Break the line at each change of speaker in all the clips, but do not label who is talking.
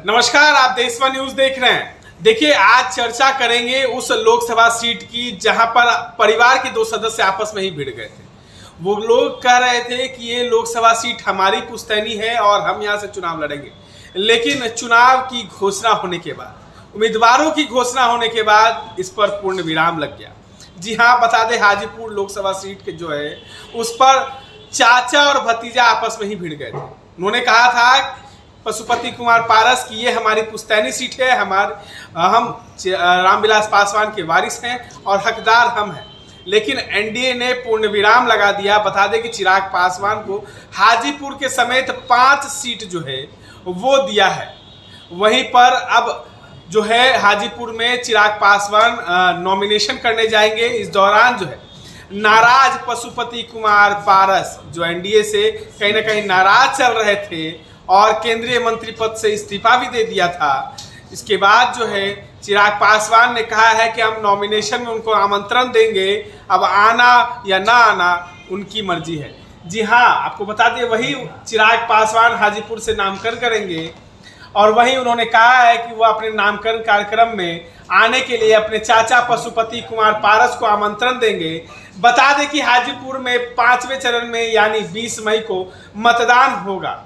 नमस्कार, आप देशवा न्यूज देख रहे हैं। देखिए, आज चर्चा करेंगे उस लोकसभा सीट की जहां पर परिवार के दो सदस्य आपस में ही भिड़ गए थे। वो लोग कह रहे थे कि ये लोकसभा सीट हमारी पुश्तैनी है और हम यहां से चुनाव लड़ेंगे। लेकिन चुनाव की घोषणा होने के बाद, उम्मीदवारों की घोषणा होने के बाद इस पर पूर्ण विराम लग गया। जी हाँ, बता दें, हाजीपुर लोकसभा सीट के जो है उस पर चाचा और भतीजा आपस में ही भिड़ गए थे। उन्होंने कहा था पशुपति कुमार पारस की ये हमारी पुश्तैनी सीट है, हम रामविलास पासवान के वारिस हैं और हकदार हम हैं। लेकिन एनडीए ने पूर्ण विराम लगा दिया। बता दें कि चिराग पासवान को हाजीपुर के समेत 5 सीट जो है वो दिया है। वहीं पर अब जो है हाजीपुर में चिराग पासवान नॉमिनेशन करने जाएंगे। इस दौरान जो है नाराज पशुपति कुमार पारस जो एनडीए से कहीं ना कहीं नाराज चल रहे थे और केंद्रीय मंत्री पद से इस्तीफा भी दे दिया था। इसके बाद जो है चिराग पासवान ने कहा है कि हम नॉमिनेशन में उनको आमंत्रण देंगे, अब आना या ना आना उनकी मर्जी है। जी हाँ, आपको बता दें, वही चिराग पासवान हाजीपुर से नामकरण करेंगे और वहीं उन्होंने कहा है कि वो अपने नामकरण कार्यक्रम में आने के लिए अपने चाचा पशुपति कुमार पारस को आमंत्रण देंगे। बता दें कि हाजीपुर में 5वें चरण में यानी 20 मई को मतदान होगा।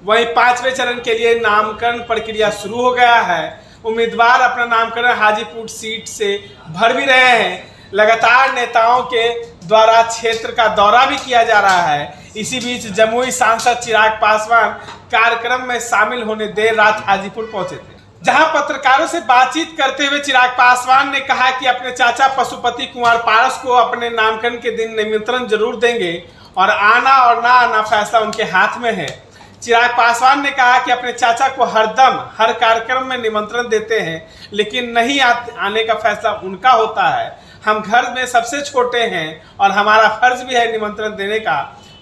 वहीं 5वें चरण के लिए नामकरण प्रक्रिया शुरू हो गया है। उम्मीदवार अपना नामकरण हाजीपुर सीट से भर भी रहे हैं। लगातार नेताओं के द्वारा क्षेत्र का दौरा भी किया जा रहा है। इसी बीच जमुई सांसद चिराग पासवान कार्यक्रम में शामिल होने देर रात हाजीपुर पहुंचे थे, जहां पत्रकारों से बातचीत करते हुए चिराग पासवान ने कहा कि अपने चाचा पशुपति कुमार पारस को अपने नामकरण के दिन निमंत्रण जरूर देंगे और आना और ना आना फैसला उनके हाथ में है। चिराग पासवान ने कहा कि अपने चाचा को हर कार्यक्रम में निमंत्रण देते हैं, लेकिन नहीं आने का फैसला उनका होता है। हम घर में सबसे छोटे हैं और हमारा फर्ज भी है निमंत्रण देने का,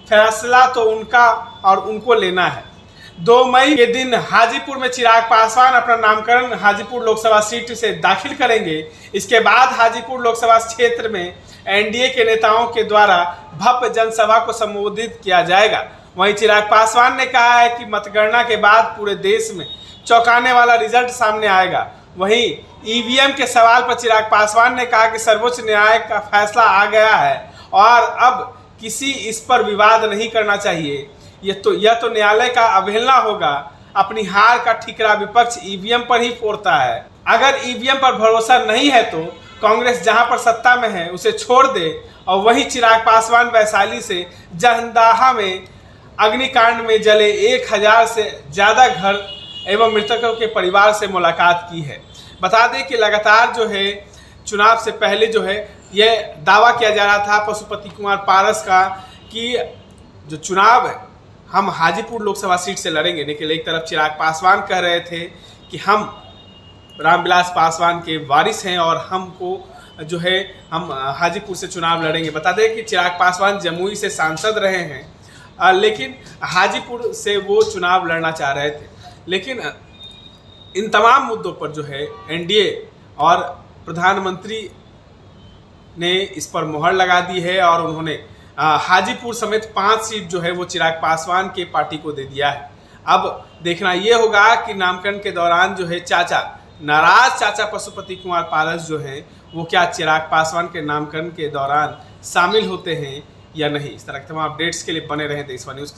फैसला तो उनका और उनको लेना है। 2 मई के दिन हाजीपुर में चिराग पासवान अपना नामकरण हाजीपुर लोकसभा सीट से दाखिल करेंगे। इसके बाद हाजीपुर लोकसभा क्षेत्र में एनडीए के नेताओं के द्वारा भव्य जनसभा को संबोधित किया जाएगा। वहीं चिराग पासवान ने कहा है कि मतगणना के बाद पूरे देश में चौंकाने वाला रिजल्ट सामने आएगा। वहीं ईवीएम के सवाल पर चिराग पासवान ने कहा कि सर्वोच्च न्यायालय का फैसला आ गया है और अब किसी इस पर विवाद नहीं करना चाहिए। यह तो न्यायालय का अवहेलना होगा। अपनी हार का ठिकरा विपक्ष ईवीएम पर ही फोड़ता है। अगर ईवीएम पर भरोसा नहीं है तो कांग्रेस जहां पर सत्ता में है उसे छोड़ दे। और वहीं चिराग पासवान वैशाली से जहदाहा में अग्निकांड में जले 1000 से ज़्यादा घर एवं मृतकों के परिवार से मुलाकात की है। बता दें कि लगातार जो है चुनाव से पहले जो है यह दावा किया जा रहा था पशुपति कुमार पारस का कि जो चुनाव है हम हाजीपुर लोकसभा सीट से लड़ेंगे। लेकिन एक तरफ चिराग पासवान कह रहे थे कि हम रामविलास पासवान के वारिस हैं और हमको जो है हम हाजीपुर से चुनाव लड़ेंगे। बता दें कि चिराग पासवान जमुई से सांसद रहे हैं, लेकिन हाजीपुर से वो चुनाव लड़ना चाह रहे थे। लेकिन इन तमाम मुद्दों पर जो है एनडीए और प्रधानमंत्री ने इस पर मुहर लगा दी है और उन्होंने हाजीपुर समेत 5 सीट जो है वो चिराग पासवान के पार्टी को दे दिया है। अब देखना ये होगा कि नामकरण के दौरान जो है नाराज चाचा पशुपति कुमार पारस जो है वो क्या चिराग पासवान के नामकरण के दौरान शामिल होते हैं या नहीं। इस तरह के तमाम अपडेट्स के लिए बने रहें देशवा न्यूज़।